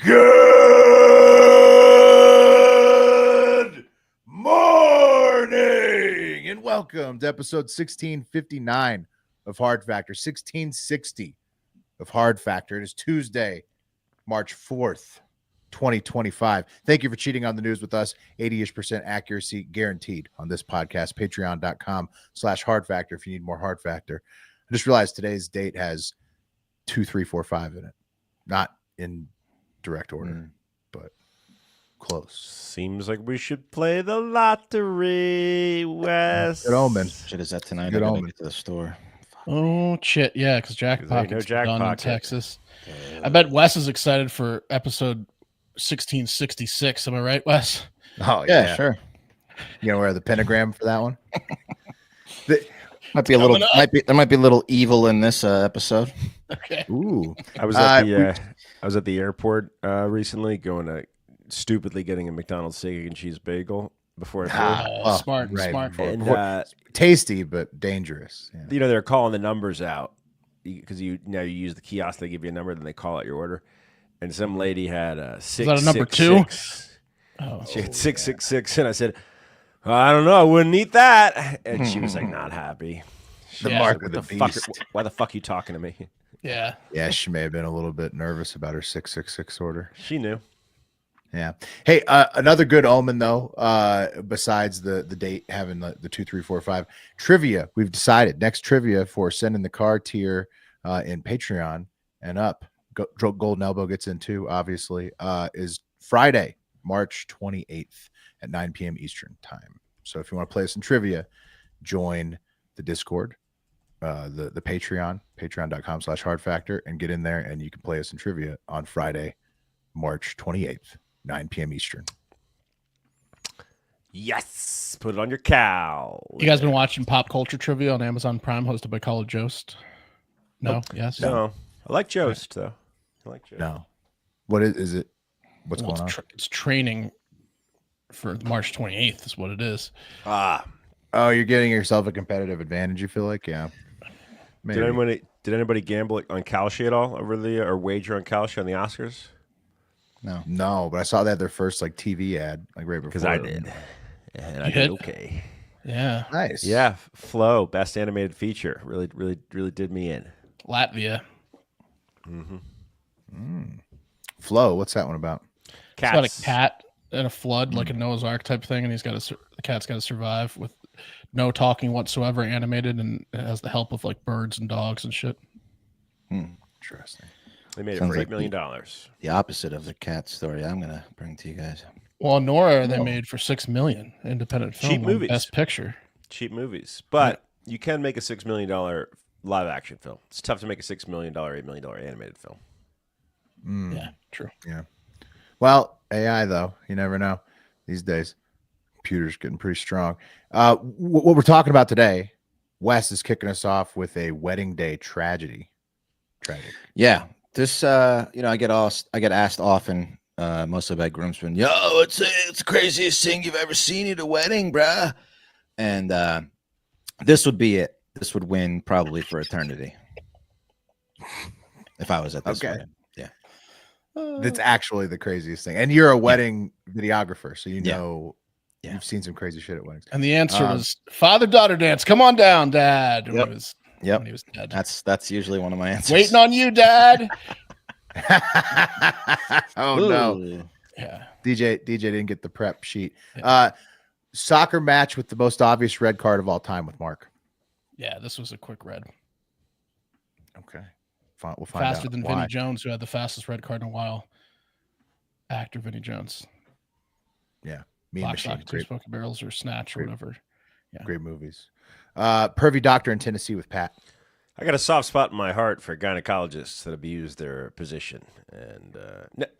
Good morning and welcome to episode 1659 of Hard Factor, 1660 of Hard Factor. It is Tuesday, March 4th, 2025. Thank you for cheating on the news with us. 80% accuracy guaranteed on this podcast. Patreon.com/Hard Factor if you need more Hard Factor. I just realized today's date has 2, 3, 4, 5 in it. Not in direct order, but close. Seems like we should play the lottery, Wes. Good omen. Shit, is that tonight? Good I gotta omen. get to the store. Oh shit, yeah, because Jackpocket's Jack done in Pocket. Texas. I bet Wes is excited for episode 1666. Am I right, Wes? Oh Yeah, sure. You know where the pentagram for that one? Might be a little. There might be a little evil in this episode. Okay. Ooh. I was at the airport recently, stupidly getting a McDonald's steak and cheese bagel before I flew. Smart. And Tasty but dangerous. Yeah. you know, they're calling the numbers out because you use the kiosk. They give you a number, then they call out your order. And some lady had a 666. that a number 2? Oh. She had 666, and I said, well, I don't know, I wouldn't eat that. And she was like, not happy. The Yeah. mark What of the the fuck? beast. Why the fuck are you talking to me? Yeah. Yeah, she may have been a little bit nervous about her 666 order. She knew. Yeah. Hey, another good omen though. Besides the date having the 2, 3, 4, 5 trivia, we've decided next trivia for sending the car tier in Patreon and up. Golden Elbow gets in too. Obviously, is Friday, March 28th at 9 p.m. Eastern time. So if you want to play some trivia, join the Discord, the Patreon, patreon.com/Hard Factor, and get in there and you can play us in trivia on Friday, March 28th. 9 p.m. Eastern. Yes, put it on your cow. You guys been watching Pop Culture Trivia on Amazon Prime, hosted by College Jost? No. Nope. Yes. No, I like Jost though. I like Jost. No. What is it? What's Well, going on? it's training for March 28th is what it is. Ah, Oh, you're getting yourself a competitive advantage, you feel like? Yeah. Maybe. did anybody gamble on Kalshi at all over or wager on Kalshi on the Oscars? No, but I saw they had their first like TV ad like right before. Because I did, and I You did did? okay. Yeah. Nice. Yeah, Flow, best animated feature, really did me in. Latvia. Flo, what's that one about? It's Cats. about a cat in a flood, like a Noah's Ark type thing, and the cat's got to survive with no talking whatsoever, animated, and it has the help of like birds and dogs and shit. Interesting. They made Sounds it for like $8 million. The opposite of the cat story I'm gonna bring to you guys. Well, Nora, they made for $6 million, independent film, Cheap won movies. Best Picture. Cheap movies, but you can make a $6 million live action film. It's tough to make a $6 million, $8 million animated film. Yeah, true. Yeah. Well, AI though, you never know these days. Computers getting pretty strong. What we're talking about today, Wes is kicking us off with a wedding day tragedy. Tragic. Yeah, this I get asked often, mostly by groomsmen. Yo, it's the craziest thing you've ever seen at a wedding, bruh. And this would be it. This would win probably for eternity if I was at this wedding. Yeah. That's actually the craziest thing. And you're a wedding videographer, so you Yeah. know Yeah. you've seen some crazy shit at weddings. And the answer was father-daughter dance. Come on down, Dad. Yep. When he was dead. That's usually one of my answers. Waiting on you, Dad. Oh no. Ooh. Yeah. DJ didn't get the prep sheet. Soccer match with the most obvious red card of all time with Mark. Yeah, this was a quick red. Okay. We'll find Faster out than why. Vinny Jones, who had the fastest red card in a while. Actor Vinny Jones. Yeah. Mean Black Machine. Sock, Two Smoking Barrels, or Snatch, or Great. whatever. Yeah. Great movies. Pervy Doctor in Tennessee with Pat. I got a soft spot in my heart for gynecologists that abuse their position, and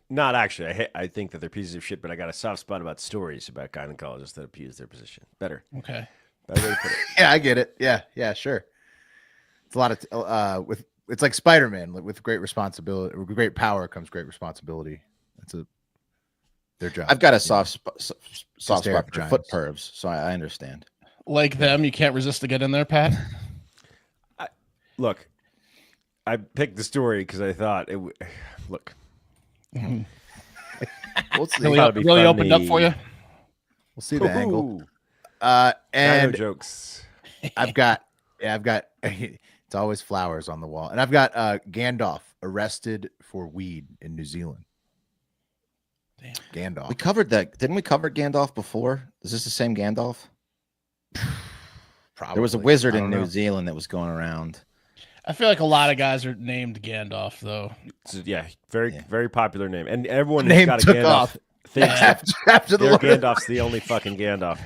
not actually. I think that they're pieces of shit, but I got a soft spot about stories about gynecologists that abuse their position. Better Okay. way to put it. Yeah, I get it. Yeah, sure. It's a lot of it's like Spider-Man with great responsibility, with great power comes great responsibility. That's their job. I've got a soft spot stare for at foot vaginas. pervs, so I understand. Like them, you can't resist to get in there, Pat. Look, I picked the story because I thought it would. Look, We'll see. Really, Thought it'd be really opened up funny. for you. We'll see the angle. Ooh, And dino jokes. I've got it's always flowers on the wall. And I've got Gandalf arrested for weed in New Zealand. Damn. Gandalf. We covered that. Didn't we cover Gandalf before? Is this the same Gandalf? Probably. There was a wizard I in don't New know. Zealand that was going around. I feel like a lot of guys are named Gandalf, though. So, yeah, very popular name, and everyone The who's name got a took Gandalf off. thinks that After the their Lord. Gandalf's the only fucking Gandalf.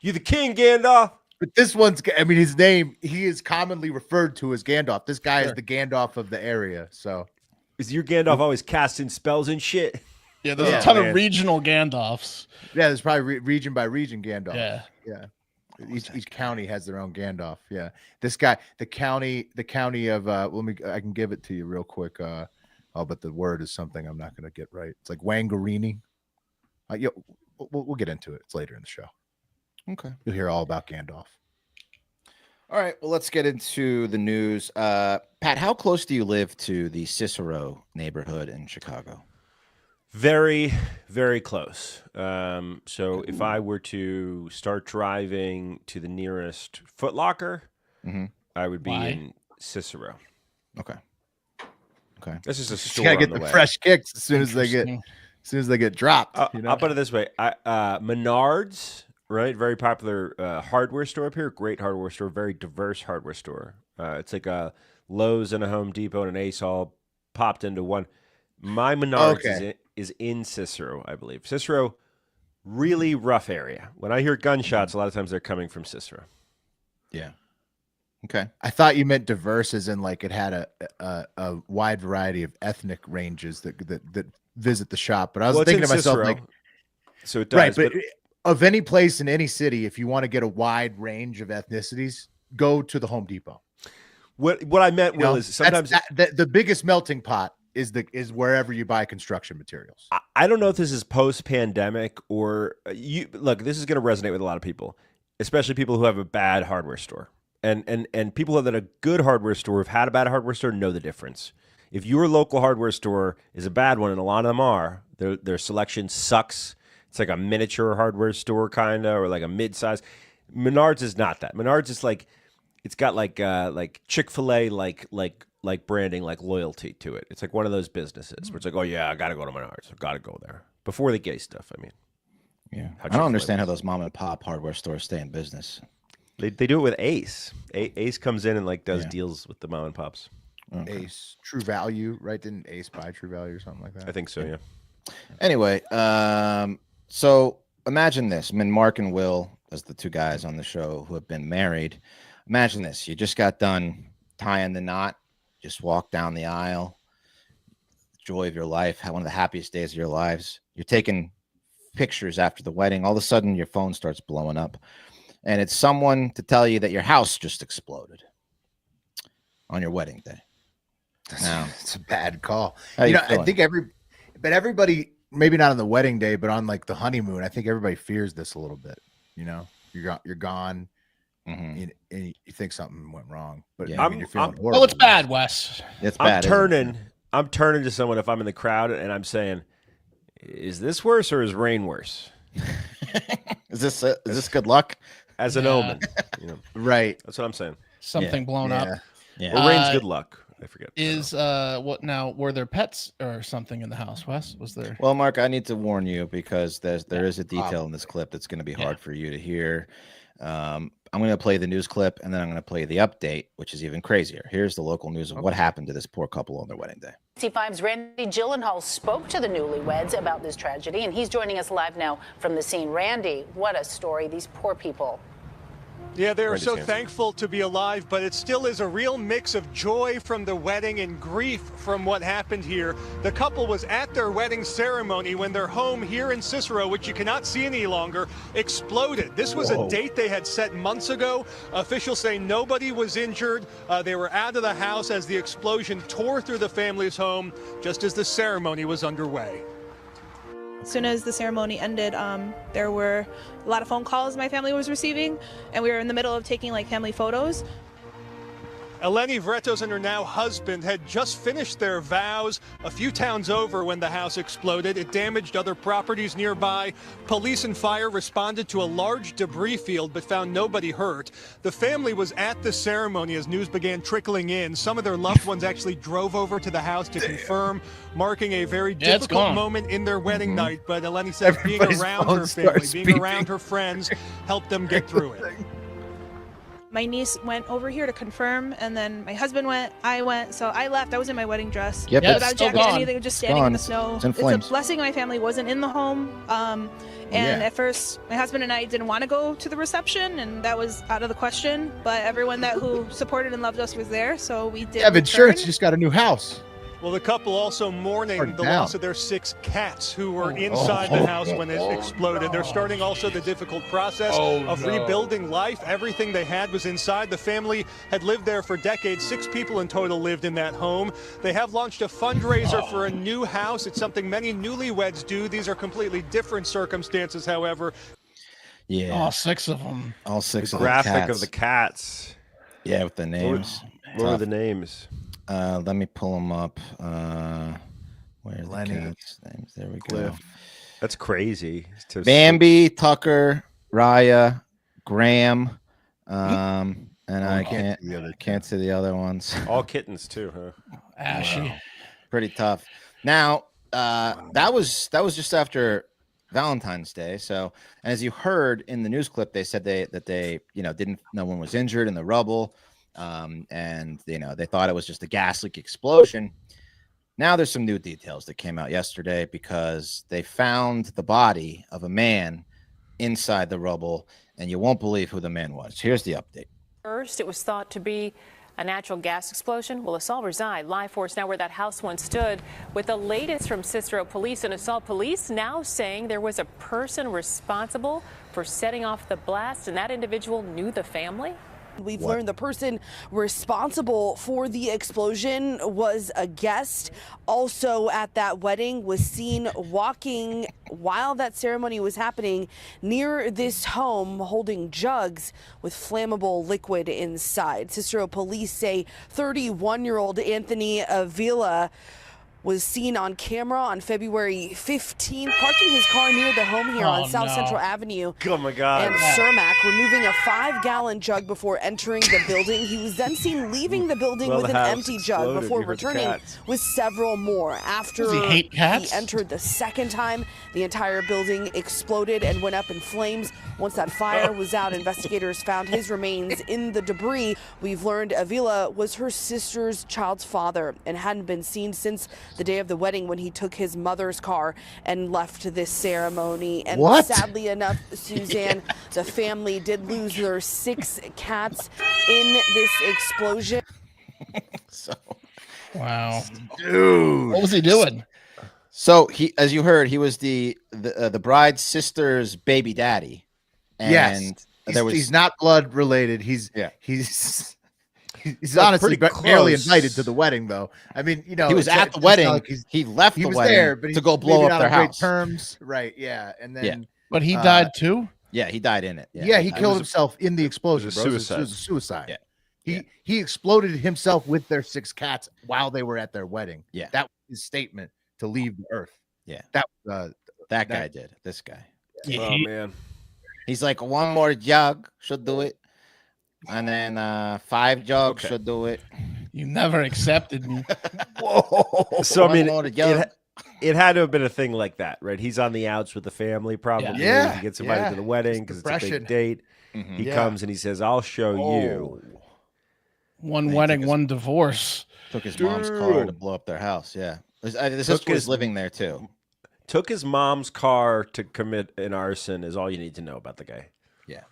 You the king, Gandalf. But this one's, I mean, his name, he is commonly referred to as Gandalf. This guy is Sure. the Gandalf of the area. So, Is your Gandalf always casting spells and shit? Yeah, there's Yeah, a ton man. of regional Gandalfs. yeah, there's probably region by region Gandalf. Yeah. Yeah. Each county has their own Gandalf. Yeah. This guy, the county of, I can give it to you real quick. But the word is something I'm not going to get right. It's like Wangarini. We'll get into it. It's later in the show. Okay. You'll hear all about Gandalf. All right. Well, let's get into the news. Pat, how close do you live to the Cicero neighborhood in Chicago? Very, very close. So if I were to start driving to the nearest Foot Locker, Mhm. I would be Why? in Cicero. Okay. Okay. This is a Just store gotta on get the the way. fresh kicks as soon as they get Interesting. dropped. I'll put it this way: Menards, right? Very popular hardware store up here. Great hardware store. Very diverse hardware store. It's like a Lowe's and a Home Depot and an Ace all popped into one. My Menards is in Cicero, I believe. Cicero, really rough area. When I hear gunshots, a lot of times they're coming from Cicero. Yeah. Okay. I thought you meant diverse as in like it had a wide variety of ethnic ranges that visit the shop. But I was Well, it's thinking in to myself, Cicero, like, so it does. right, but of any place in any city, if you want to get a wide range of ethnicities, go to the Home Depot. What I meant, You know, Will, is sometimes the biggest melting pot is wherever you buy construction materials. I don't know if this is post-pandemic or you look. This is going to resonate with a lot of people, especially people who have a bad hardware store, and people that a good hardware store have had a bad hardware store know the difference. If your local hardware store is a bad one, and a lot of them are, their selection sucks. It's like a miniature hardware store kind of, or like a mid-size. Menards is not that. Menards is like it's got like Chick-fil-A like branding, like loyalty to it. It's like one of those businesses where it's like, oh yeah, I gotta go to Menards. I gotta go there before the gay stuff. I mean, Yeah. How I don't understand how Chick-fil-A those mom and pop hardware stores stay in business. they do it with Ace. Ace comes in and like does Yeah. deals with the mom and pops. Okay. Ace, True Value, right? Didn't Ace buy True Value or something like that? I think so. Yeah. Anyway, so imagine this. I mean, Mark and Will, as the two guys on the show who have been married, imagine this. You just got done tying the knot, just walked down the aisle, joy of your life, one of the happiest days of your lives. You're taking pictures after the wedding. All of a sudden, your phone starts blowing up, and it's someone to tell you that your house just exploded on your wedding day. Now, It's a bad call. how You you know, I feeling? think everybody, maybe not on the wedding day, but on like the honeymoon, I think everybody fears this a little bit. You know, you're gone, Mhm. and you think something went wrong, but Yeah. I mean, you're feeling horrible. Well, it's bad, Wes. It's I'm bad. isn't it? I'm turning to someone if I'm in the crowd and I'm saying, is this worse or is rain worse? Is this good luck? As an Yeah. omen, you know, Right. that's what I'm saying. Something blown Yeah. up. Yeah. Or rain's Uh, good luck. I forget. I don't Is know. what now? Were there pets or something in the house, Wes? Was there? Well, Mark, I need to warn you because there Yeah. is a detail in this clip that's going to be Yeah. hard for you to hear. I'm going to play the news clip and then I'm going to play the update, which is even crazier. Here's the local news of what happened to this poor couple on their wedding day. C5's Randy Gyllenhaal spoke to the Newlyweds about this tragedy, and he's joining us live now from the scene. Randy, what a story. These poor people. Yeah, they are Randy's so handsome. thankful to be alive, but it still is a real mix of joy from the wedding and grief from what happened here. The couple was at their wedding ceremony when their home here in Cicero, which you cannot see any longer, exploded. This was a date they had set months ago. Officials say nobody was injured. They were out of the house as the explosion tore through the family's home just as the ceremony was underway. As soon as the ceremony ended, there were a lot of phone calls my family was receiving, and we were in the middle of taking like family photos. Eleni Vretos and her now husband had just finished their vows a few towns over when the house exploded. It damaged other properties nearby. Police and fire responded to a large debris field but found nobody hurt. The family was at the ceremony as news began trickling in. Some of their loved ones actually drove over to the house to confirm, marking a very difficult moment in their wedding night. But Eleni says being around her family, being around her friends, helped them get through it. My niece went over here to confirm, and then my husband went, I went, so I left. I was in my wedding dress. Yep, Yeah, without it's still jacket, gone. anything, just standing in the snow. It's in It's a flames. blessing my family wasn't in the home. And at first, my husband and I didn't want to go to the reception, and that was out of the question. But everyone who supported and loved us was there, so we did. Evan return. Schertz just got a new house. Well, the couple also mourning the loss of their 6 cats who were inside the house when it exploded. They're starting also the difficult process of rebuilding life. Everything they had was inside. The family had lived there for decades. 6 people in total lived in that home. They have launched a fundraiser for a new house. It's something many newlyweds do. These are completely different circumstances, however. Yeah. All 6 of them. All 6 The of the graphic cats. of the cats. Yeah, with the names. What are the names? Let me pull them up. Where are the Lenny. cats' names? There we go. That's crazy. Bambi, Tucker, Raya, Graham, and I can't see the other ones. All kittens too, huh? Ashy. Pretty tough. Now, that was just after Valentine's Day. So, and as you heard in the news clip, they said that they no one was injured in the rubble. And they thought it was just a gas leak explosion. Now there's some new details that came out yesterday because they found the body of a man inside the rubble, and you won't believe who the man was. Here's the update. First, it was thought to be a natural gas explosion. Well, Assault reside. Live for us now where that house once stood with the latest from Cicero police. And Assault police now saying there was a person responsible for setting off the blast, and that individual knew the family. We've learned the person responsible for the explosion was a guest also at that wedding, was seen walking while that ceremony was happening near this home holding jugs with flammable liquid inside. Cicero police say 31-year-old Anthony Avila was seen on camera on February 15th, parking his car near the home here on South Central Avenue. Oh my God. And Cermak removing a 5-gallon jug before entering the building. He was then seen leaving the building with an empty jug before returning with several more. After Does he hate cats? he entered the second time, the entire building exploded and went up in flames. Once that fire was out, investigators found his remains in the debris. We've learned Avila was her sister's child's father and hadn't been seen since the day of the wedding when he took his mother's car and left this ceremony. And sadly enough, Suzanne, the family did lose their 6 cats in this explosion. Wow. Dude. What was he doing? So he, as you heard, he was the bride's sister's baby daddy. And Yes. He's not blood related. He's honestly barely invited to the wedding, though. I mean, he was at the wedding. Like he left the wedding to go blow up their house. Terms, right? Yeah, and then but he died too. Yeah, he died in it. Yeah, he killed himself in the explosion. It was a suicide. Yeah. He exploded himself with their 6 cats while they were at their wedding. Yeah, that was his statement to leave the earth. Yeah, that guy did. This guy. Yeah. Oh man, he's like, 1 more jug should do it. And then 5 jugs should do it. You never accepted me. Whoa. So I mean, it had to have been a thing like that, right? He's on the outs with the family, probably. Yeah. He gets invited to the wedding because it's a big date. He comes and he says, "I'll show you." One wedding, one divorce. Took his mom's car to blow up their house. Yeah, the sister was living there too. Took his mom's car to commit an arson is all you need to know about the guy. Yeah.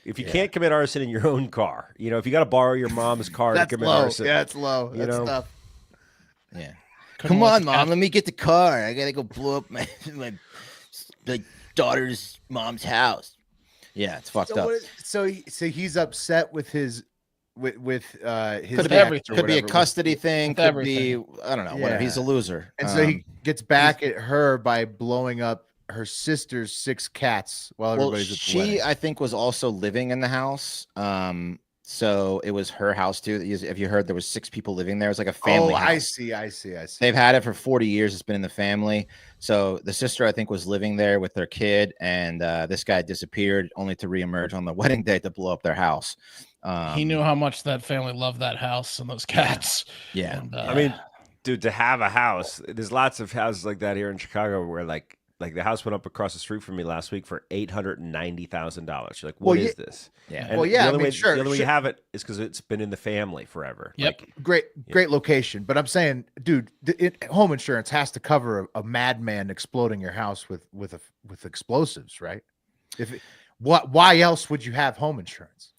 If you can't commit arson in your own car, if you got to borrow your mom's car to commit arson. Yeah, it's low. That's tough. Yeah. Come on, Mom. Let me get the car. I got to go blow up my daughter's mom's house. Yeah, it's fucked up. So he's upset with his his could be a custody thing. Could be, I don't know. Whatever. He's a loser. And so he gets back at her by blowing up her sister's 6 cats while everybody's at the wedding. I think, was also living in the house. So it was her house too. If you heard, there was 6 people living there. It was like a family house. I see. They've had it for 40 years. It's been in the family. So the sister, I think, was living there with their kid, and this guy disappeared only to reemerge on the wedding day to blow up their house. He knew how much that family loved that house and those cats. Yeah. And, I mean, dude, to have a house, there's lots of houses like that here in Chicago where like the house went up across the street from me last week for $890,000. You're like, what is this? Yeah. And the only way you have it is because it's been in the family forever. Yep. Like, Great location. But I'm saying, dude, home insurance has to cover a madman exploding your house with explosives, right? Why else would you have home insurance?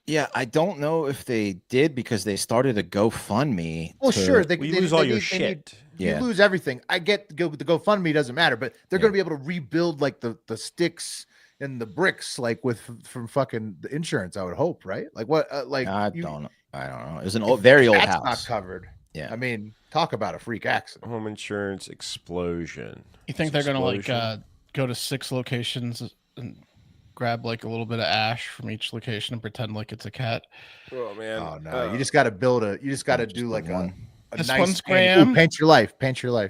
Yeah, I don't know if they did because they started a GoFundMe. Well, sure, you lose all your shit. You lose everything. I get the GoFundMe doesn't matter, but they're going to be able to rebuild like the sticks and the bricks like from fucking the insurance. I would hope, right? Like what? I don't know. It was an very old house. Not covered. Yeah, I mean, talk about a freak accident. Home insurance explosion. You think they're going to like go to 6 locations and grab like a little bit of ash from each location and pretend like it's a cat? Oh man! Oh no! You just got to build a. You just got to do like a this nice one's Graham. Paint your life. Yeah.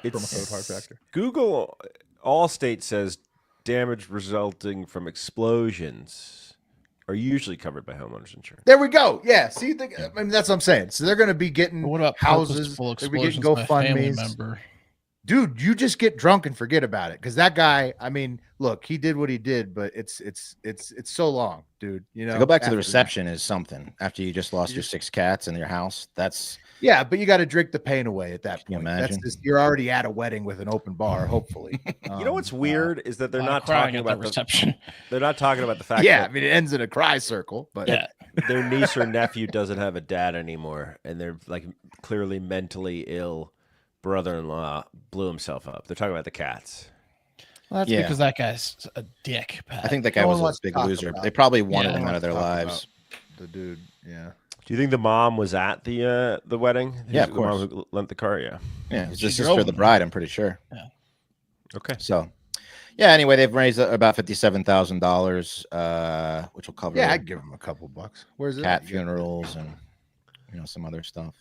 It's promo code Hard Factor. Google Allstate says damage resulting from explosions are usually covered by homeowners insurance. There we go. Yeah. See, I mean, that's what I'm saying. So they're going to be getting But what about houses. purposeful They'll be getting explosions by a family GoFundMes. member? Dude, you just get drunk and forget about it because that guy. I mean, look, he did what he did, but it's so long, dude. You know, to go back to after the that. reception is something. After you just lost your 6 cats in your house, that's Yeah, but you got to drink the pain away at that you point. imagine? You're already at a wedding with an open bar, hopefully. You know what's weird is that they're not crying talking at about the reception. They're not talking about the fact Yeah, I that mean, it ends in a cry circle, but their niece or nephew doesn't have a dad anymore, and they're like clearly mentally ill. Brother-in-law blew himself up. They're talking about the cats. Well, that's because that guy's a dick, Pat. I think that guy No was one a wants to big talk loser. about They probably it. wanted No him one out of their wants to talk lives. about the dude, yeah. Do you think the mom was at the wedding? Yeah, of The mom course. who lent the car, yeah. Yeah, it's She the sister drove of the him. bride, I'm pretty sure. Yeah. Okay. So, yeah. Anyway, they've raised about $57,000, which will cover Yeah, I'd give him a couple bucks. Where's it? cat at? funerals and some other stuff.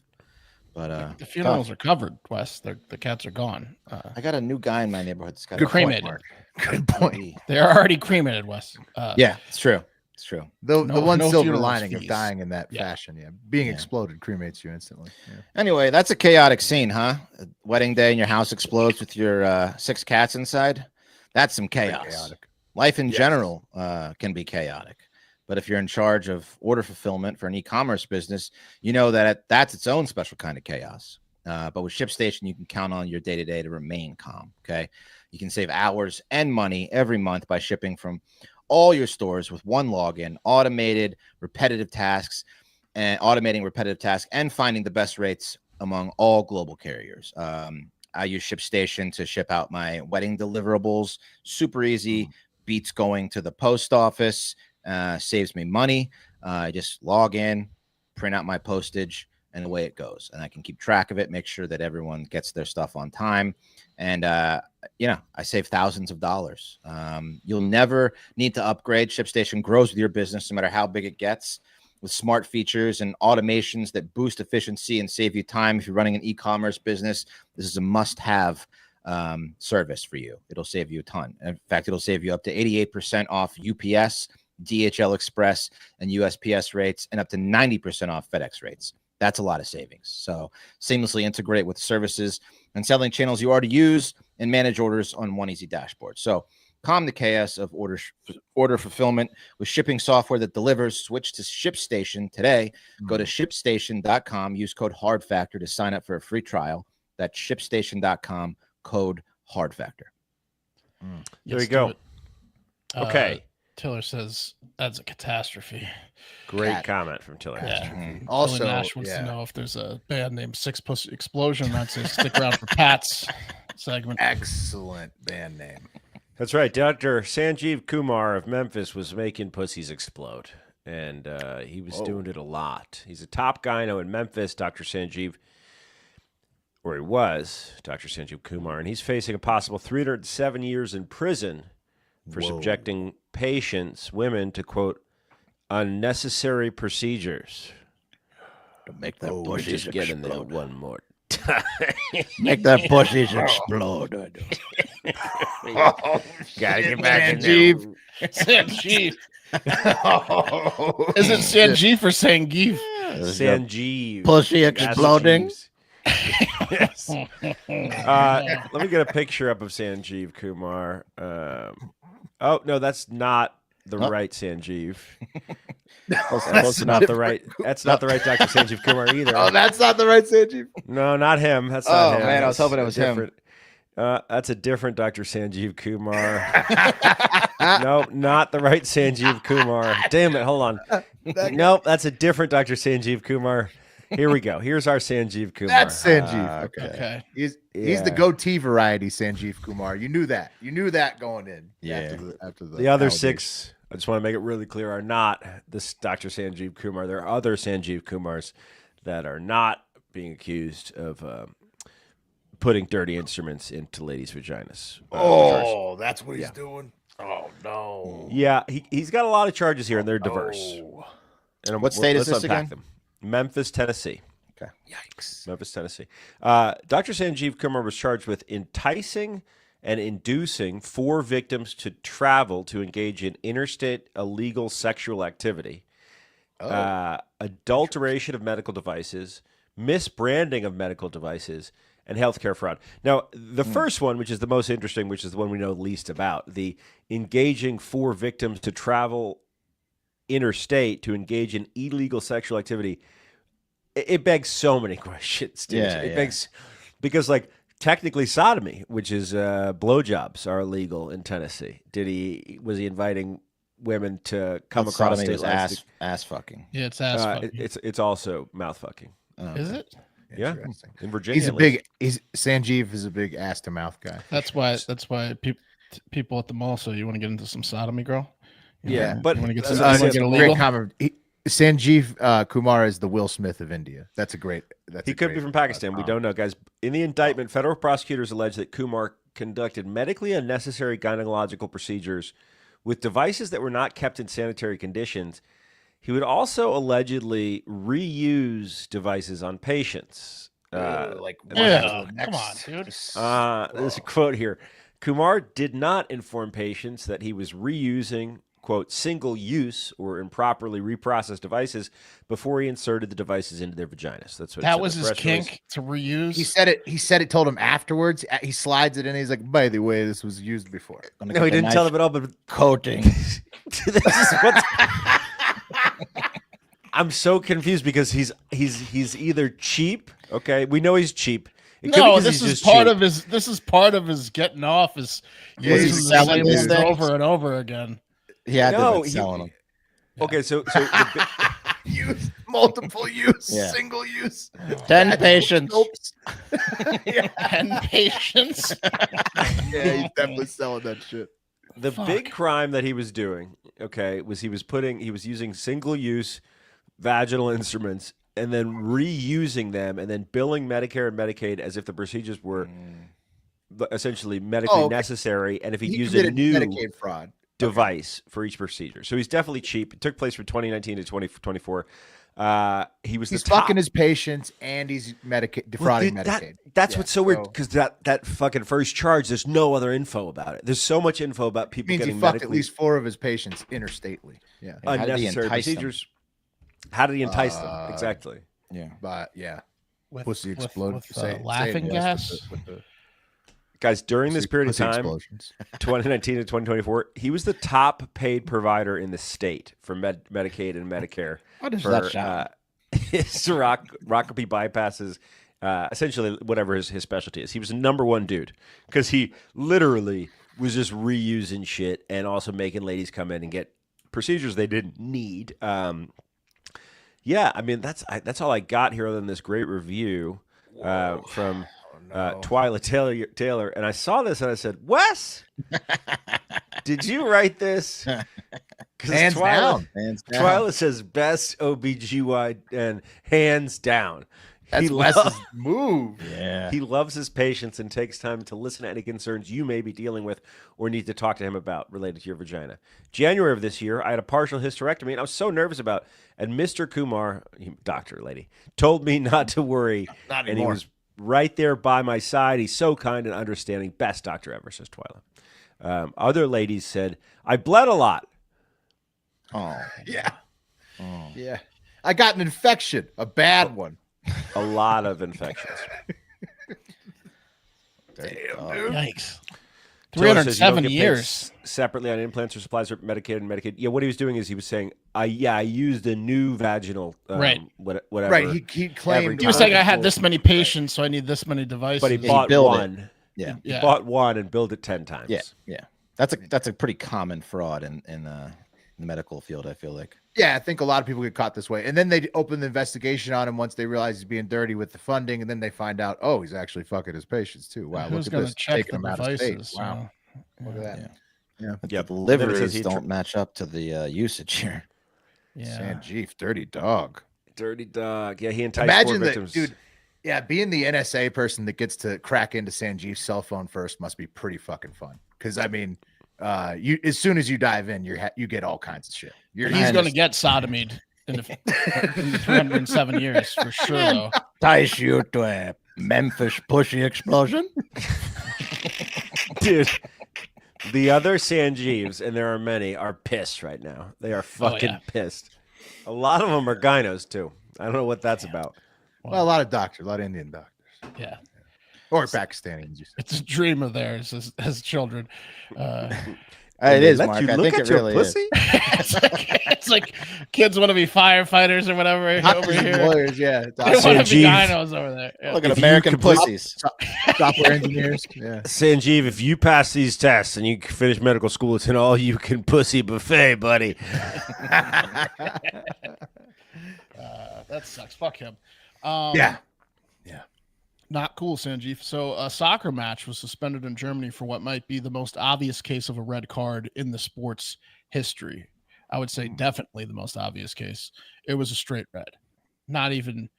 But The funerals are covered, Wes. The cats are gone. I got a new guy in my neighborhood. That's got Good a cremated. point, Mark. Good point. They are already cremated, Wes. Yeah, it's true. It's true. The one no silver funerals lining of fees. dying in that Yeah. fashion, yeah. Being Yeah. exploded cremates you instantly. Yeah. Anyway, that's a chaotic scene, huh? A wedding day and your house explodes with your 6 cats inside. That's some Pretty chaos. chaotic. Life in Yes. general can be chaotic. But if you're in charge of order fulfillment for an e-commerce business, you know that that's its own special kind of chaos. But with ShipStation, you can count on your day-to-day to remain calm, okay? You can save hours and money every month by shipping from all your stores with one login, automating repetitive tasks and finding the best rates among all global carriers. I use ShipStation to ship out my wedding deliverables. Super easy, beats going to the post office, saves me money. I just log in, print out my postage, and away it goes. And I can keep track of it, make sure that everyone gets their stuff on time. And, I save thousands of dollars. You'll never need to upgrade. ShipStation grows with your business no matter how big it gets, with smart features and automations that boost efficiency and save you time. If you're running an e-commerce business, this is a must-have service for you. It'll save you a ton. In fact, it'll save you up to 88% off UPS, DHL Express, and USPS rates, and up to 90% off FedEx rates. That's a lot of savings. So seamlessly integrate with services and selling channels you already use and manage orders on one easy dashboard. So calm the chaos of order fulfillment with shipping software that delivers. Switch to ShipStation today. Go to ShipStation.com. Use code HARDFactor to sign up for a free trial. That's ShipStation.com, code HARDFactor. There you go. Okay. Tiller says that's a catastrophe. Great comment from Tiller. Yeah. Also, Billy Nash wants yeah. to know if there's a band named Six Pussy Explosion. That's a stick around for Pat's segment. Excellent band name. That's right. Dr. Sanjeev Kumar of Memphis was making pussies explode, and he was doing it a lot. He's a top guy now in Memphis, Dr. Sanjeev, or he was Dr. Sanjeev Kumar, and he's facing a possible 307 years in prison for subjecting patients, women, to, quote, unnecessary procedures. Don't make that Oh, bushes just get in there explode. one more time. Make that bushes explode. Gotta get back in Sanjeev. Sanjeev. Oh, Is it Sanjeev or Sangeev? there. Sanjeev. Pussy That's exploding. Jeeves. Yes. Let me get a picture up of Sanjeev Kumar. Oh no, that's not the right Sanjeev. That's not the right. That's not the right Dr. Sanjeev Kumar either. Oh, that's not the right Sanjeev. No, not him. That's not him. Man, I was That's hoping it was a him. different- that's a different Dr. Sanjeev Kumar. Nope, not the right Sanjeev Kumar. Damn it, hold on. Nope, that's a different Dr. Sanjeev Kumar. Here we go. Here's our Sanjeev Kumar. That's Sanjeev. Okay. He's the goatee variety, Sanjeev Kumar. You knew that. You knew that going in. Yeah. After the The other allegations. 6, I just want to make it really clear, are not this Dr. Sanjeev Kumar. There are other Sanjeev Kumars that are not being accused of putting dirty instruments into ladies' vaginas. Oh, that's what he's doing. Oh no. Yeah, he's got a lot of charges here, and they're diverse. Oh. And What state is let's this unpack again? them. Memphis, Tennessee. Okay. Yikes. Memphis, Tennessee. Dr. Sanjeev Kumar was charged with enticing and inducing 4 victims to travel to engage in interstate illegal sexual activity, adulteration of medical devices, misbranding of medical devices, and healthcare fraud. Now, the first one, which is the most interesting, which is the one we know least about, the engaging 4 victims to travel interstate to engage in illegal sexual activity, it begs so many questions, dude. Yeah, It yeah. begs because, like, technically sodomy, which is blowjobs, are illegal in Tennessee. Was he inviting women to come across Sodomy state was lines? ass fucking. Yeah, it's ass fucking. It's also mouth fucking. Is it? Yeah, Interesting. in Virginia. He's a at least. big. Sanjeev is a big ass to mouth guy. That's why people at the mall say you want to get into some sodomy, girl. Yeah, You but wanna get that's some- what I you wanna said. get Great illegal? comment. Sanjeev Kumar is the Will Smith of India. That's a great. He could be from Pakistan. We don't know, guys. In the indictment, federal prosecutors allege that Kumar conducted medically unnecessary gynecological procedures with devices that were not kept in sanitary conditions. He would also allegedly reuse devices on patients. like Yeah, come on, dude. There's a quote here. Kumar did not inform patients that he was reusing, quote, single-use or improperly reprocessed devices before he inserted the devices into their vaginas. That's what it That said in was the his press release. kink to reuse. He said it told him afterwards. He slides it in. He's like, by the way, this was used before. No, he didn't tell them at all, but Coating. this is what I'm so confused because he's either cheap. Okay, we know he's cheap. It could be No, 'cause this he's is just part cheap. of his. This is part of his getting off. Is Yeah, using he's the selling same these ones things. over and over again. He had No, to selling them. Okay, so Use multiple use, Yeah. single use. 10 patients. And patience. Yeah, he's definitely selling that shit. the big crime that he was doing, okay, was he was using single-use vaginal instruments and then reusing them and then billing Medicare and Medicaid as if the procedures were essentially medically okay. necessary, and if he He used a committed new Medicaid fraud. device for each procedure. So he's definitely cheap. It took place from 2019 to 2024. He was He's the top. fucking his patients and he's defrauding Medicaid. That's Yeah, what's so weird so- because that fucking first charge, there's no other info about it. There's so much info about people Means he getting fucked at medically least 4 of his patients interstately. Yeah, How did he unnecessary entice them? procedures. How did he entice them? Exactly. Yeah. but yeah, With, pussy with- explode. with, Say it laughing yes, gas. with the Guys, during this period of pussy time, explosions. 2019 to 2024, he was the top paid provider in the state for Medicaid and Medicare. What is for, that shot? his Rockaby bypasses, essentially whatever his specialty is. He was the #1 dude because he literally was just reusing shit and also making ladies come in and get procedures they didn't need. Yeah, I mean that's all I got here other than this great review from Twyla Taylor, and I saw this and I said, Wes, did you write this? 'Cause Hands down. Hands down. Twyla says best OBGYN hands down. That's Wes's move. Yeah. He loves his patients and takes time to listen to any concerns you may be dealing with or need to talk to him about related to your vagina. January of this year, I had a partial hysterectomy, and I was so nervous about it. And Mr. Kumar, doctor lady, told me not to worry. Not and he anymore. was right there by my side. He's so kind and understanding. Best doctor ever, says Twyla. Other ladies said, I bled a lot. Oh, Yeah. Yeah. I got an infection, a bad one. A lot of infections. Damn, Yikes. Taylor says you don't 307 get paid years. separately on implants or supplies or Medicaid and Medicaid. Yeah, what he was doing is he was saying, I used a new vaginal, Right. whatever. Right. He claimed. He was saying I had this many patients, so I need this many devices. But he bought billed it. one. yeah. He Yeah. bought one and billed it 10 times. Yeah. That's a pretty common fraud in the medical field, I feel like. Yeah, I think a lot of people get caught this way. And then they open the investigation on him once they realize he's being dirty with the funding. And then they find out, oh, he's actually fucking his patients too. Wow, Who's look at going this. to check Taking the him out of state. devices? Wow. Look at that. Yeah. But Yeah, the then it says deliveries he don't match up to the usage here. Yeah. Sanjeev, dirty dog. Dirty dog. Yeah, he enticed Imagine four that, victims. dude. Yeah, being the NSA person that gets to crack into Sanjeev's cell phone first must be pretty fucking fun. Because I mean, you as soon as you dive in, you get all kinds of shit. He's going to get sodomied in the 307 years for sure, though. Ties you to a Memphis pussy explosion. Dude, the other Sanjeevs, and there are many, are pissed right now. They are fucking pissed. A lot of them are gynos, too. I don't know what that's about. Well, a lot of doctors, a lot of Indian doctors. Yeah. Or Pakistani. It's a dream of theirs as children. It is, Let Mark. you I look think at it your really pussy? it's like kids want to be firefighters or whatever over Doctors and here. lawyers, yeah. They want to be Sanjeev. gynos over there. Yeah. Look at If you American complete- pussies. Software engineers. Yeah. Sanjeev, if you pass these tests and you finish medical school, it's an all-you-can pussy buffet, buddy. That sucks. Fuck him. Yeah. Not cool, Sanjeev. So a soccer match was suspended in Germany for what might be the most obvious case of a red card in the sport's history. I would say definitely the most obvious case. It was a straight red. Not even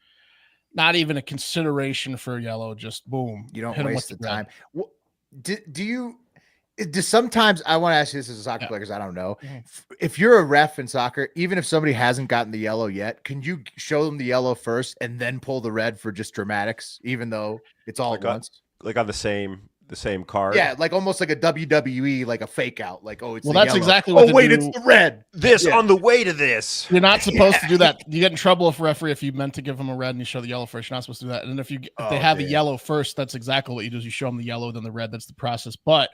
a consideration for yellow, just boom. You don't hit him waste the with red. time. Well, do you sometimes I want to ask you this as a soccer player because I don't know. Mhm. If you're a ref in soccer, even if somebody hasn't gotten the yellow yet, can you show them the yellow first and then pull the red for just dramatics, even though it's all Like at once? Like on the same card? Yeah, like almost like a WWE, like a fake out. Like, oh, it's Well, the that's yellow. exactly what Oh, they wait, do. it's the red. This Yeah. on the way to this. You're not supposed to do that. You get in trouble if referee if you meant to give them a red and you show the yellow first. You're not supposed to do that. And if they have the damn. yellow first, that's exactly what you do. Is you show them the yellow, then the red. That's the process. But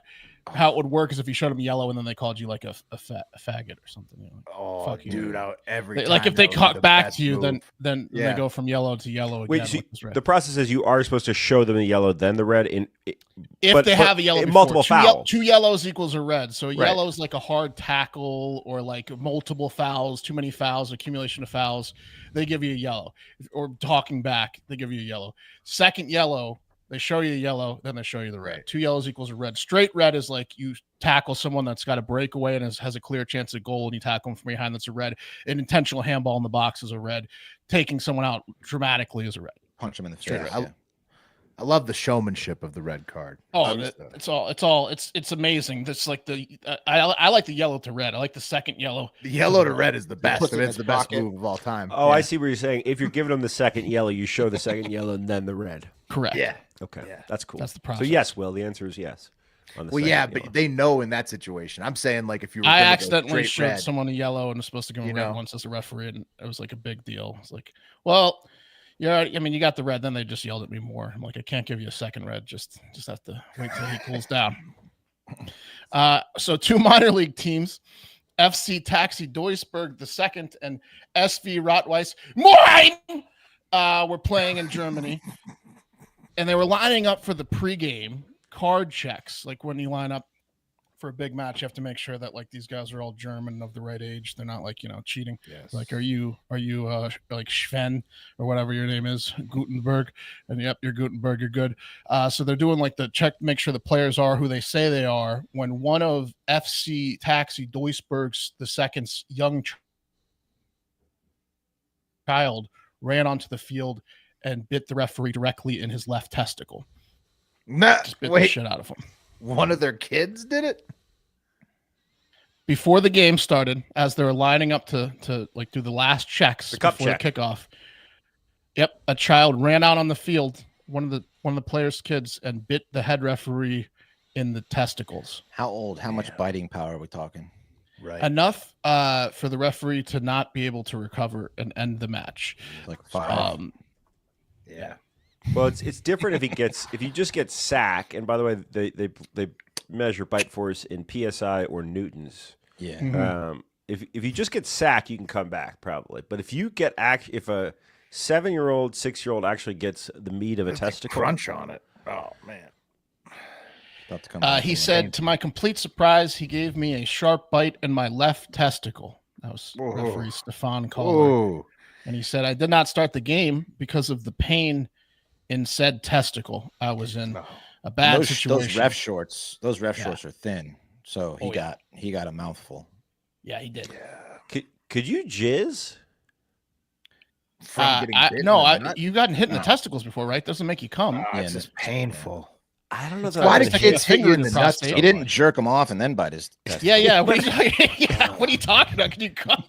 how it would work is if you showed them yellow and then they called you like a faggot or something. You know, like, Oh, fuck you. dude, every Like time if they that would be talk the back best to you, move. then Yeah. they go from yellow to yellow again. Wait, so with this red. the process is you are supposed to show them the yellow, then the red. If but- they but have a yellow, in before. multiple Two fouls. two yellows equals a red. So a Right. yellow is like a hard tackle or like multiple fouls, too many fouls, accumulation of fouls. They give you a yellow. Or talking back, they give you a yellow. Second yellow, they show you a yellow, then they show you the red. Right. Two yellows equals a red. Straight red is like you tackle someone that's got a breakaway and has a clear chance of goal, and you tackle them from behind. That's a red. An intentional handball in the box is a red. Taking someone out dramatically is a red. Punch him in the Straight face. red. Yeah. I love the showmanship of the red card. Oh, Just, it's amazing. That's like I like the yellow to red. I like the second yellow. the yellow to red is the best. puts it and in it's his the best pocket. move of all time. Oh, I see what you're saying. If you're giving them the second yellow, you show the second yellow and then the red. Correct. Yeah. Okay, Yeah. that's cool. That's the So process. yes, Will. The answer is yes. On the Well, second yeah, yellow. but they know in that situation. I'm saying like if you were I gonna go accidentally straight showed red, someone a yellow and was supposed to give him You a red know. once as a referee, and it was like a big deal. It's like, well, yeah, I mean, you got the red. Then they just yelled at me more. I'm like, I can't give you a second red. Just have to wait till he cools down. So two minor league teams, FC Taxi Duisburg II and SV Rot-Weiss Moin, were playing in Germany, and they were lining up for the pregame card checks. Like when you line up for a big match, you have to make sure that like these guys are all German of the right age. They're not like, cheating. Yes. Like, are you like Sven or whatever your name is, Gutenberg? And yep, you're Gutenberg, you're good. So they're doing like the check, make sure the players are who they say they are. When one of FC Taxi Duisburg's II's young child ran onto the field and bit the referee directly in his left testicle. Nah, Just bit the wait, shit out of him. one of their kids did it? Before the game started, as they were lining up to like do the last checks The cup before check. the kickoff. Yep, a child ran out on the field, one of the players' kids, and bit the head referee in the testicles. How old? How much biting power are we talking? Right. Enough for the referee to not be able to recover and end the match. Like 5. Yeah. Well, it's different if you just get sack. And by the way, they measure bite force in psi or newtons. Yeah. Mhm. If you just get sack, you can come back probably. But if you get if a 7-year-old, 6-year-old actually gets the meat of a testicle, Crunch on it. Oh man. About to come back He in. said, to my complete surprise, he gave me a sharp bite in my left testicle. That was referee Stefan Kohler. Oh, And he said, I did not start the game because of the pain in said testicle. I was in a bad those situation. ref shorts. Those ref Yeah. shorts are thin, so he got a mouthful. Yeah, he did. could you jizz? from getting bit in the nut? You gotten hit in the testicles before, right? Doesn't make you come. Oh, Yeah, it's just painful. I don't know. Why do Stick kids a hit finger you in in the the nuts? prostate. so He didn't much? jerk him off and then bite his testicle. Yeah. What are you talking about? Can you come?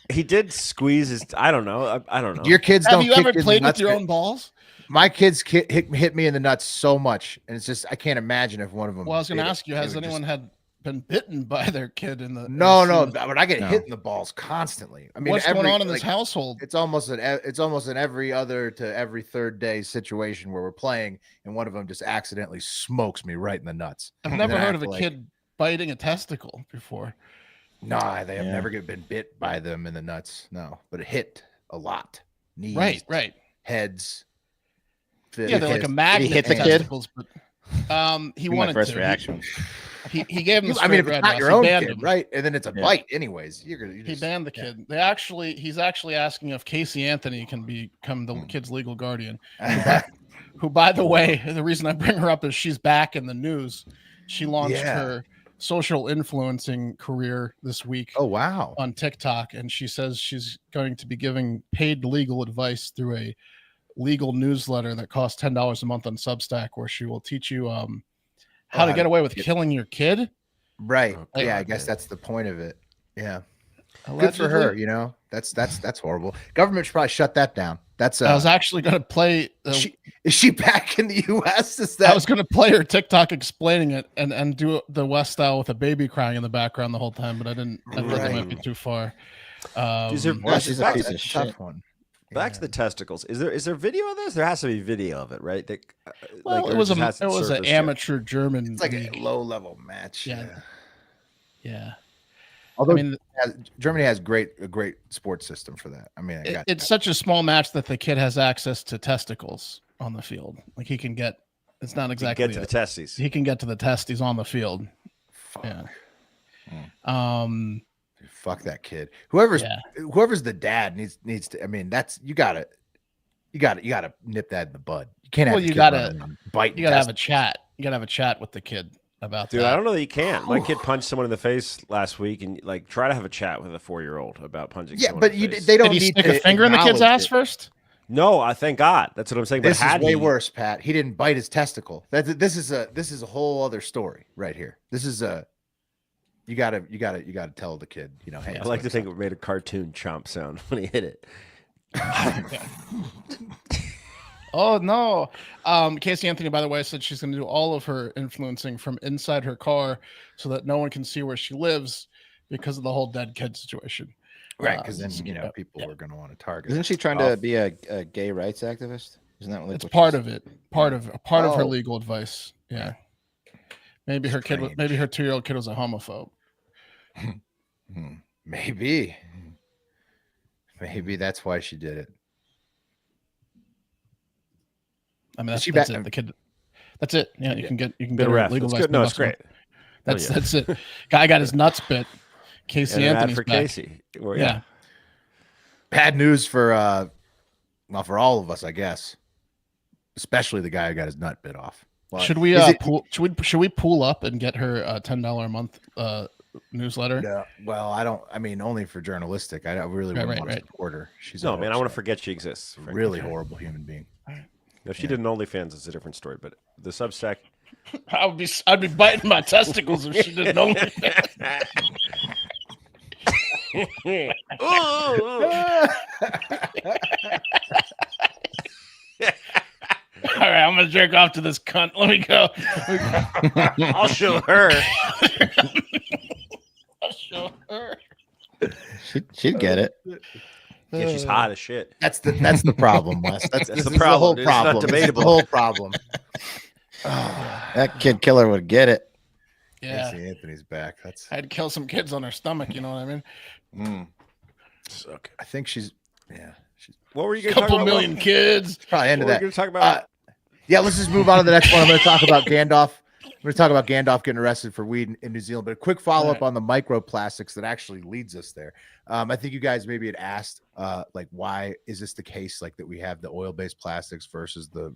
He did squeeze his. I don't know. I don't know. Your kids Have don't. you kick ever in the played with nuts your very- own balls? My kids hit me in the nuts so much, and it's just I can't imagine if one of them. Well, I was going to did it. ask you, They has would anyone just- had been bitten by their kid in the? No, in the no, season? but I get No. hit in the balls constantly. I mean, What's going on in this like, household? It's almost an every other to every third day situation where we're playing, and one of them just accidentally smokes me right in the nuts. I've And never then I heard have of a to, kid biting a testicle before. Nah, they have Yeah. never been bit by them in the nuts. No, but it hit a lot. Knees, Right. heads. Yeah, they're like a Did magnet. he hit to the kid? testicles, but he My wanted first to. reaction. He gave him. The I mean, if straight it's red, not Ross. your He own banned kid, him. right? And then it's a Yeah. bite, anyways. You He just, banned the kid. He's actually asking if Casey Anthony can become the kid's legal guardian. Who, by the way, the reason I bring her up is she's back in the news. She launched Yeah. her social influencing career this week Oh wow! on TikTok, and she says she's going to be giving paid legal advice through a legal newsletter that costs $10 a month on Substack, where she will teach you how to get away with killing your kid. Right? Okay. Yeah, I guess that's the point of it. Yeah, good Allegedly. for her. You know, that's horrible. Government should probably shut that down. That's I was actually going to play. is she back in the U.S.? Is I that was going to play her TikTok explaining it and do the West style with a baby crying in the background the whole time, but I didn't. I thought that might be too far. Is there- Well, she's a back- piece that's of a shit. tough One. Back to the testicles. Is there video of this? There has to be video of it, right? Well, or it was just an hasn't surfaced yet? amateur German. It's like league. a low-level match. Yeah. Yeah. Although I mean, Germany has a great sports system for that. I mean, I got it's such a small match that the kid has access to testicles on the field. Like he can get. It's not exactly. Get to the testes. He can get to the testes on the field. fuck. Yeah. Fuck that kid. Whoever's Yeah. the dad needs to. I mean, that's you gotta nip that in the bud. You can't have. Well, the you kid gotta- running around biting You gotta have a testicles. chat. You gotta have a chat with the kid about Dude, that. I don't know that you can. My kid punched someone in the face last week, and like try to have a chat with a 4-year-old about punching. Yeah, someone but in the face. they don't Did he need stick to a finger in the kid's acknowledge ass it. first? No, I thank God. That's what I'm saying. This but had is way he, worse, Pat. He didn't bite his testicle. This is a whole other story right here. This is a you gotta tell the kid. You know, hey, I like to think it made a cartoon chomp sound when he hit it. Oh no. Casey Anthony, by the way, said she's going to do all of her influencing from inside her car so that no one can see where she lives because of the whole dead kid situation. right? Because then Yeah, people are going to want to target. Isn't it. she trying to be a gay rights activist? Isn't that It's what part she's- of it. Part of her Oh. legal advice. Yeah. Maybe her 2-year-old kid was a homophobe. Maybe that's why she did it. I mean, Is she that's back- it. The kid. That's it. Yeah, you can get Bit her of ref. legal That's advice. good. No, it's great. That's yeah. that's it. Guy got his nuts bit. Casey And an ad Anthony's for back. Casey. Well, Yeah. Bad news for all of us, I guess. Especially the guy who got his nut bit off. Well, Should we is it- should we pool up and get her $10 a month newsletter? Yeah. Well, I don't. I mean, only for journalistic. I really wouldn't want to support her. She's no, man. I want to forget she exists. a really horrible human being. If she did an OnlyFans, it's a different story. But the Substack, I'd be biting my testicles if she didn't know. All right, I'm gonna jerk off to this cunt. Let me go. I'll show her. I'll show her. She'd get it. Yeah, she's hot as shit. That's the problem, Wes. That's the the problem. whole It's not problem. This is debatable. the whole problem. That kid killer would get it. Yeah, Casey Anthony's back. I'd kill some kids on their stomach. You know what I mean? Suck. I think she's. Yeah. She's What were you going to talk Couple about? million kids. probably into What were you that. going to talk about? Yeah, let's just move on to the next one. I'm going to talk about Gandalf. I'm going to talk about Gandalf getting arrested for weed in New Zealand, but a quick follow up on the microplastics that actually leads us there. I think you guys maybe had asked, like, why is this the case? Like that we have the oil-based plastics versus the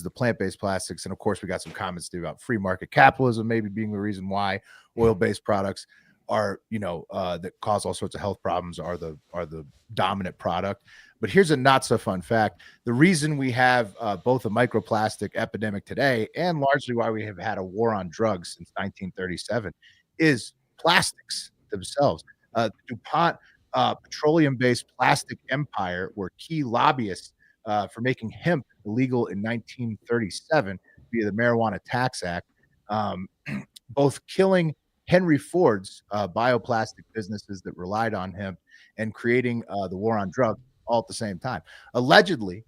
plant-based plastics, and of course we got some comments too about free market capitalism maybe being the reason why oil-based products are, that cause all sorts of health problems are the dominant product. But here's a not so fun fact. The reason we have both a microplastic epidemic today and largely why we have had a war on drugs since 1937 is plastics themselves. The DuPont petroleum-based plastic empire were key lobbyists for making hemp illegal in 1937 via the Marijuana Tax Act, both killing Henry Ford's bioplastic businesses that relied on hemp and creating the war on drugs all at the same time. Allegedly,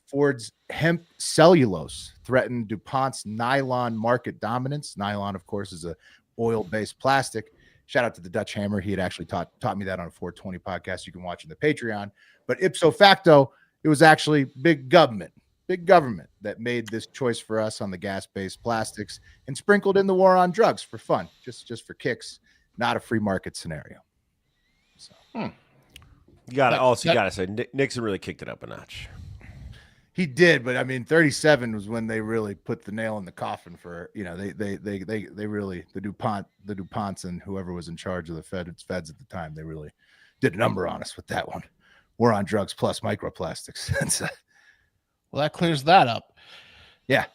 Ford's hemp cellulose threatened DuPont's nylon market dominance. Nylon, of course, is a oil-based plastic. Shout out to the Dutch Hammer. He had actually taught me that on a 420 podcast. You can watch in the Patreon. But ipso facto, it was actually big government that made this choice for us on the gas-based plastics and sprinkled in the war on drugs for fun, just for kicks, not a free market scenario. So. You gotta say Nixon really kicked it up a notch. He did, but I mean, 37 was when they really put the nail in the coffin for, they really, the DuPonts and whoever was in charge of the feds at the time, they really did a number on us with that one. War on drugs plus microplastics. Well, that clears that up. Yeah.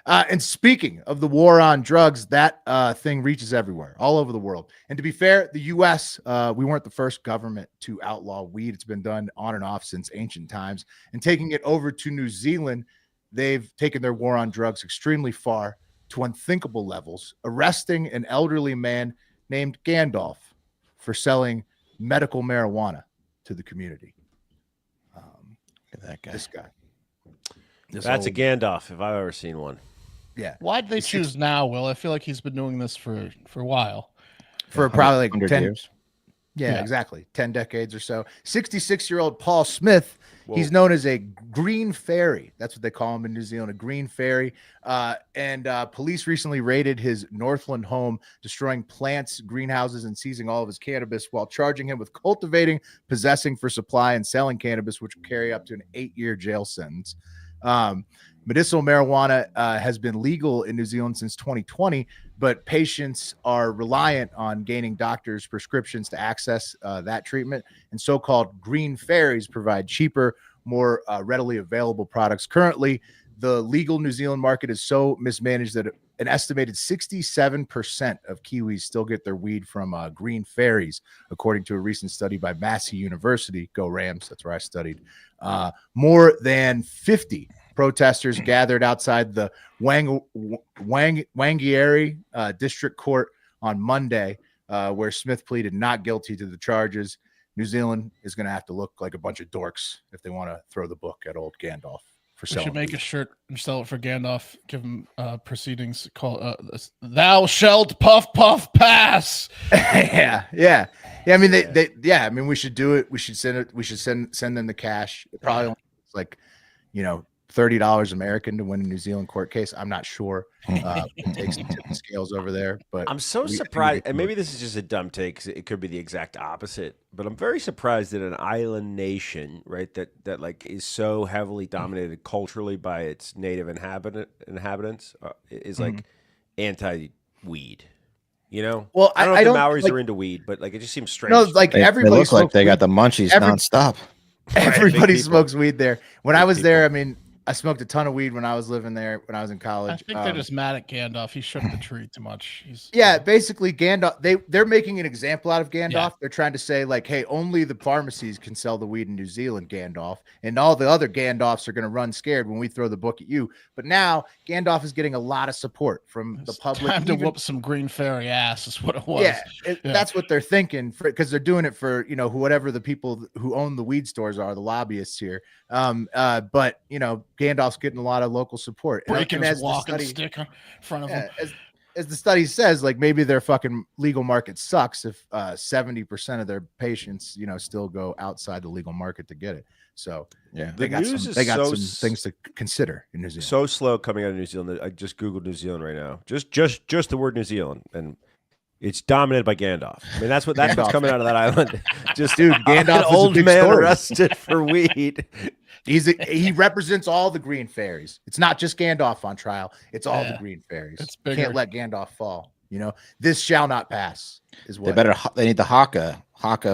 And speaking of the war on drugs, that thing reaches everywhere, all over the world. And to be fair, the U.S., we weren't the first government to outlaw weed. It's been done on and off since ancient times. And taking it over to New Zealand, they've taken their war on drugs extremely far to unthinkable levels, arresting an elderly man named Gandalf for selling medical marijuana to the community. Look at that guy. This guy. That's a Gandalf if I've ever seen one. Yeah. Why'd they choose now, Will? I feel like he's been doing this for a while. For probably like 100 10 years. Yeah, exactly. 10 decades or so. 66-year-old Paul Smith. Whoa. He's known as a green fairy. That's what they call him in New Zealand, a green fairy. And police recently raided his Northland home, destroying plants, greenhouses, and seizing all of his cannabis while charging him with cultivating, possessing for supply, and selling cannabis, which would carry up to an 8-year jail sentence. Medicinal marijuana has been legal in New Zealand since 2020, but patients are reliant on gaining doctors' prescriptions to access that treatment. And so-called green fairies provide cheaper, more readily available products. Currently, the legal New Zealand market is so mismanaged that an estimated 67% of Kiwis still get their weed from green fairies, according to a recent study by Massey University. Go Rams! That's where I studied. More than 50 protesters gathered outside the Whangarei District Court on Monday, where Smith pleaded not guilty to the charges. New Zealand is going to have to look like a bunch of dorks if they want to throw the book at old Gandalf. We should make a shirt and sell it for Gandalf. Give him proceedings called "Thou shalt puff puff pass." yeah. I mean, I mean, we should do it. We should send it. We should send them the cash. It probably only it's like, $30 American to win a New Zealand court case. I'm not sure. It takes some tipping scales over there, but I'm so surprised, and maybe this is just a dumb take because it could be the exact opposite. But I'm very surprised that an island nation, right, that like is so heavily dominated culturally by its native inhabitants, is like anti-weed. You know, Well, I don't know I if the don't Maoris like, are into weed, but like it just seems strange. no, like They everybody look like smokes they got weed. the munchies nonstop. Everybody Big people. smokes weed there. When I Big was there, I people. mean, I smoked a ton of weed when I was living there, when I was in I college. think they're just mad at Gandalf. He shook the tree too much. Yeah, basically Gandalf, they're making an example out of Gandalf. Yeah. They're trying to say like, hey, only the pharmacies can sell the weed in New Zealand, Gandalf, and all the other Gandalfs are going to run scared when we throw the book at you. But now Gandalf is getting a lot of support from the public. Time to whoop some green fairy ass is what it was. Yeah, that's what they're thinking, because they're doing it for whatever the people who own the weed stores are, the lobbyists here. But Gandalf's getting a lot of local support. Breaking his as walking stick in front of him. As the study says, like maybe their fucking legal market sucks if 70% of their patients, still go outside the legal market to get it. So yeah, they got some things to consider in New Zealand. So slow coming out of New Zealand. I just Googled New Zealand right now. Just the word New Zealand, and it's dominated by Gandalf. I mean, that's what's coming out of that island. Just dude, Gandalf, an old man story. arrested for weed. He represents all the green fairies. It's not just Gandalf on trial. It's all the green fairies. It's bigger. Can't let Gandalf fall. This shall not pass. Is what they need the haka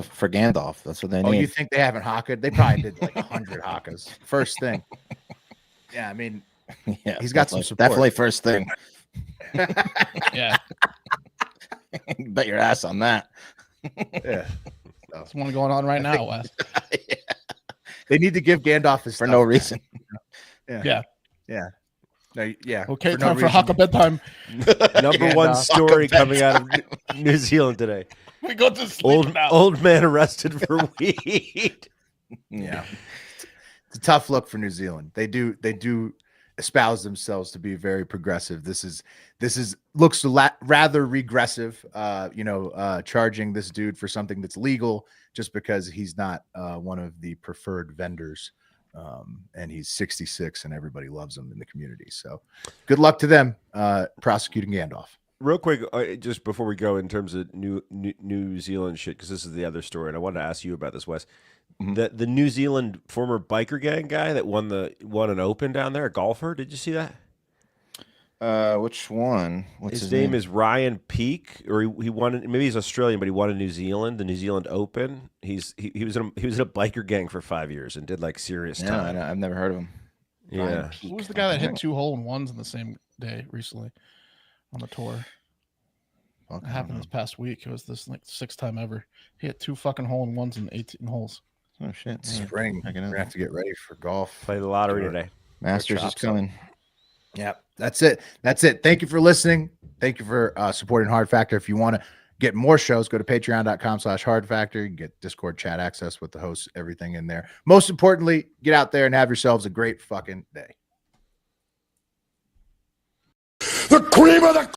for Gandalf. That's what they need. Oh, you think they haven't haka? They probably did like 100 hakas. First thing. Yeah, I mean, yeah, he's got some support. Definitely first thing. Yeah. Bet your ass on that. Yeah. There's one going on right now, Wes. Yeah. They need to give Gandalf his for stuff no back. reason. Yeah. No, yeah. Okay, time for Haka bedtime. Number one story coming out of New Zealand today. We go to sleep now. Old man arrested for weed. Yeah. It's a tough look for New Zealand. They do espouse themselves to be very progressive. This looks rather regressive, charging this dude for something that's legal just because he's not one of the preferred vendors. And he's 66 and everybody loves him in the community. So good luck to them prosecuting Gandalf. Real quick, just before we go in terms of New Zealand shit, because this is the other story, and I wanted to ask you about this, Wes. Mm-hmm. The New Zealand former biker gang guy that won an Open down there, a golfer. Did you see that? Which one? What's his name? Is Ryan Peake, or he won? Maybe he's Australian, but he won in New Zealand, the New Zealand Open. He was in a biker gang for 5 years and did like serious time. I've never heard of him. Yeah, who was the guy that hit 2 hole-in-ones in the same day recently on the tour? It happened this past week. It was this like 6th time ever. He hit 2 fucking hole-in-ones in 18 holes. Oh shit! Spring. We're gonna have to get ready for golf. Play the lottery today. Masters is coming. Yeah, that's it. Thank you for listening. Thank you for supporting Hard Factor. If you want to get more shows, go to patreon.com/Hard Factor. You can get Discord chat access with the hosts, everything in there. Most importantly, get out there and have yourselves a great fucking day. The cream of the